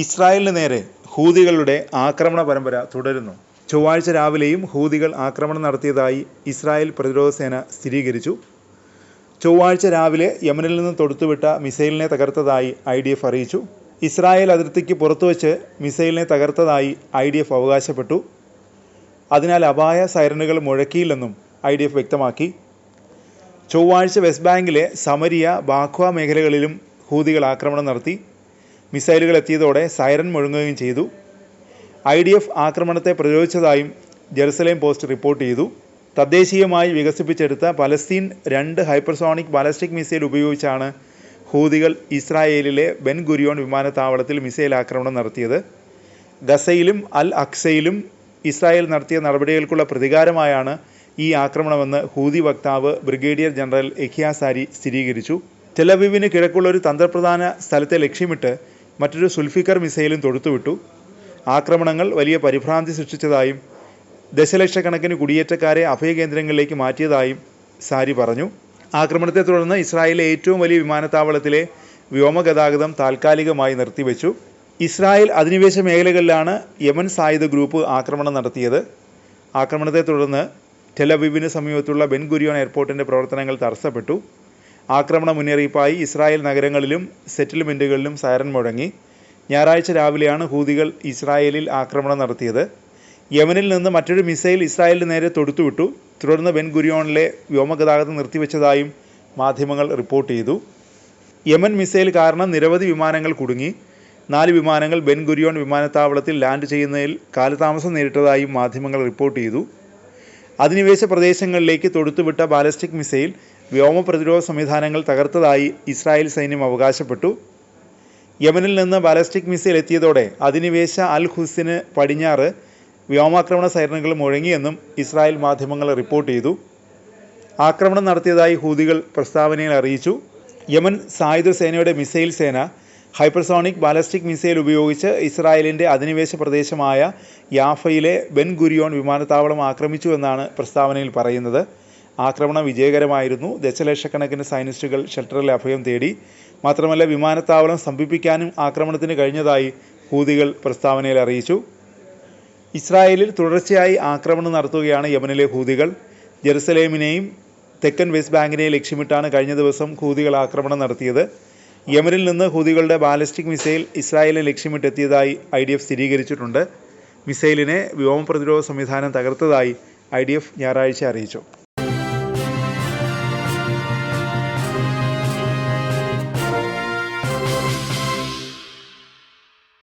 ഇസ്രായേലിന് നേരെ ഹൂതികളുടെ ആക്രമണ പരമ്പര തുടരുന്നു. ചൊവ്വാഴ്ച രാവിലെയും ഹൂതികൾ ആക്രമണം നടത്തിയതായി ഇസ്രായേൽ പ്രതിരോധ സേന സ്ഥിരീകരിച്ചു. ചൊവ്വാഴ്ച രാവിലെ യമനിൽ നിന്ന് തൊടുത്തുവിട്ട മിസൈലിനെ തകർത്തതായി IDF അറിയിച്ചു. ഇസ്രായേൽ അതിർത്തിക്ക് പുറത്തുവച്ച് മിസൈലിനെ തകർത്തതായി IDF അവകാശപ്പെട്ടു. അതിനാൽ അപായ സൈറനുകൾ മുഴക്കിയില്ലെന്നും IDF വ്യക്തമാക്കി. ചൊവ്വാഴ്ച വെസ്റ്റ് ബാങ്കിലെ സമരിയ, ബാഖ്വ മേഖലകളിലും ഹൂതികൾ ആക്രമണം നടത്തി. മിസൈലുകൾ എത്തിയതോടെ സൈറൻ മുഴങ്ങുകയും ചെയ്തു. IDF ആക്രമണത്തെ പ്രതിരോധിച്ചതായും ജെറുസലേം പോസ്റ്റ് റിപ്പോർട്ട് ചെയ്തു. തദ്ദേശീയമായി വികസിപ്പിച്ചെടുത്ത പലസ്തീൻ 2 ഹൈപ്പർസോണിക് ബാലിസ്റ്റിക് മിസൈൽ ഉപയോഗിച്ചാണ് ഹൂതികൾ ഇസ്രായേലിലെ ബെൻ ഗുരിയോൺ വിമാനത്താവളത്തിൽ മിസൈൽ ആക്രമണം നടത്തിയത്. ഗസയിലും അൽ അക്സയിലും ഇസ്രായേൽ നടത്തിയ നടപടികൾക്കുള്ള പ്രതികാരമായാണ് ഈ ആക്രമണമെന്ന് ഹൂതി വക്താവ് ബ്രിഗേഡിയർ ജനറൽ യഹ്യാ സാരി സ്ഥിരീകരിച്ചു. ടെലവീവിന് കിഴക്കുള്ള ഒരു തന്ത്രപ്രധാന സ്ഥലത്തെ ലക്ഷ്യമിട്ട് മറ്റൊരു സുൽഫിക്കർ മിസൈലും തൊടുത്തുവിട്ടു. ആക്രമണങ്ങൾ വലിയ പരിഭ്രാന്തി സൃഷ്ടിച്ചതായും ദശലക്ഷക്കണക്കിന് കുടിയേറ്റക്കാരെ അഭയകേന്ദ്രങ്ങളിലേക്ക് മാറ്റിയതായും സാരി പറഞ്ഞു. ആക്രമണത്തെ തുടർന്ന് ഇസ്രായേലിലെ ഏറ്റവും വലിയ വിമാനത്താവളത്തിലെ വ്യോമഗതാഗതം താൽക്കാലികമായി നിർത്തിവെച്ചു. ഇസ്രായേൽ അധിനിവേശ മേഖലകളിലാണ് യമൻ സായുധ ഗ്രൂപ്പ് ആക്രമണം നടത്തിയത്. ആക്രമണത്തെ തുടർന്ന് ടെലവീവിന് സമീപത്തുള്ള ബെൻ ഗുരിയോൺ എയർപോർട്ടിൻ്റെ പ്രവർത്തനങ്ങൾ തടസ്സപ്പെട്ടു. ആക്രമണ മുന്നറിയിപ്പായി ഇസ്രായേൽ നഗരങ്ങളിലും സെറ്റിൽമെൻറ്റുകളിലും സൈറൻ മുഴങ്ങി. ഞായറാഴ്ച രാവിലെയാണ് ഹൂതികൾ ഇസ്രായേലിൽ ആക്രമണം നടത്തിയത്. യമനിൽ നിന്ന് മറ്റൊരു മിസൈൽ ഇസ്രായേലിന് നേരെ തൊടുത്തുവിട്ടു. തുടർന്ന് ബെൻ ഗുരിയോണിലെ വ്യോമഗതാഗതം നിർത്തിവെച്ചതായും മാധ്യമങ്ങൾ റിപ്പോർട്ട് ചെയ്തു. യമൻ മിസൈൽ കാരണം നിരവധി വിമാനങ്ങൾ കുടുങ്ങി. 4 വിമാനങ്ങൾ ബെൻ ഗുരിയോൺ വിമാനത്താവളത്തിൽ ലാൻഡ് ചെയ്യുന്നതിൽ കാലതാമസം നേരിട്ടതായും മാധ്യമങ്ങൾ റിപ്പോർട്ട് ചെയ്തു. അധിനിവേശ പ്രദേശങ്ങളിലേക്ക് തൊടുത്തുവിട്ട ബാലിസ്റ്റിക് മിസൈൽ വ്യോമ പ്രതിരോധ സംവിധാനങ്ങൾ തകർത്തതായി ഇസ്രായേൽ സൈന്യം അവകാശപ്പെട്ടു. യമനിൽ നിന്ന് ബാലിസ്റ്റിക് മിസൈൽ എത്തിയതോടെ അധിനിവേശ അൽ ഹുസിന് പടിഞ്ഞാറ് വ്യോമാക്രമണ സൈറനുകൾ മുഴങ്ങിയെന്നും ഇസ്രായേൽ മാധ്യമങ്ങൾ റിപ്പോർട്ട് ചെയ്തു. ആക്രമണം നടത്തിയതായി ഹൂതികൾ പ്രസ്താവനയിൽ അറിയിച്ചു. യമൻ സായുധ സേനയുടെ മിസൈൽ സേന ഹൈപ്പർസോണിക് ബാലിസ്റ്റിക് മിസൈൽ ഉപയോഗിച്ച് ഇസ്രായേലിൻ്റെ അധിനിവേശ പ്രദേശമായ യാഫയിലെ ബെൻ ഗുരിയോൺ വിമാനത്താവളം ആക്രമിച്ചു എന്നാണ് പ്രസ്താവനയിൽ പറയുന്നത്. ആക്രമണം വിജയകരമായിരുന്നു. ദശലക്ഷക്കണക്കിന് സൈനിസ്റ്റുകൾ ഷെൽട്ടറിൽ അഭയം തേടി. മാത്രമല്ല, വിമാനത്താവളം സ്തംഭിപ്പിക്കാനും ആക്രമണത്തിന് കഴിഞ്ഞതായി ഹൂതികൾ പ്രസ്താവനയിൽ അറിയിച്ചു. ഇസ്രായേലിൽ തുടർച്ചയായി ആക്രമണം നടത്തുകയാണ് യമനിലെ ഹൂതികൾ. ജെറുസലേമിനെയും തെക്കൻ വെസ്റ്റ് ബാങ്കിനെയും ലക്ഷ്യമിട്ടാണ് കഴിഞ്ഞ ദിവസം ഹൂതികൾ ആക്രമണം നടത്തിയത്. യമനിൽ നിന്ന് ഹൂതികളുടെ ബാലിസ്റ്റിക് മിസൈൽ ഇസ്രായേലിനെ ലക്ഷ്യമിട്ടെത്തിയതായി IDF സ്ഥിരീകരിച്ചിട്ടുണ്ട്. മിസൈലിനെ വ്യോമ പ്രതിരോധ സംവിധാനം തകർത്തതായി IDF ഞായറാഴ്ച അറിയിച്ചു.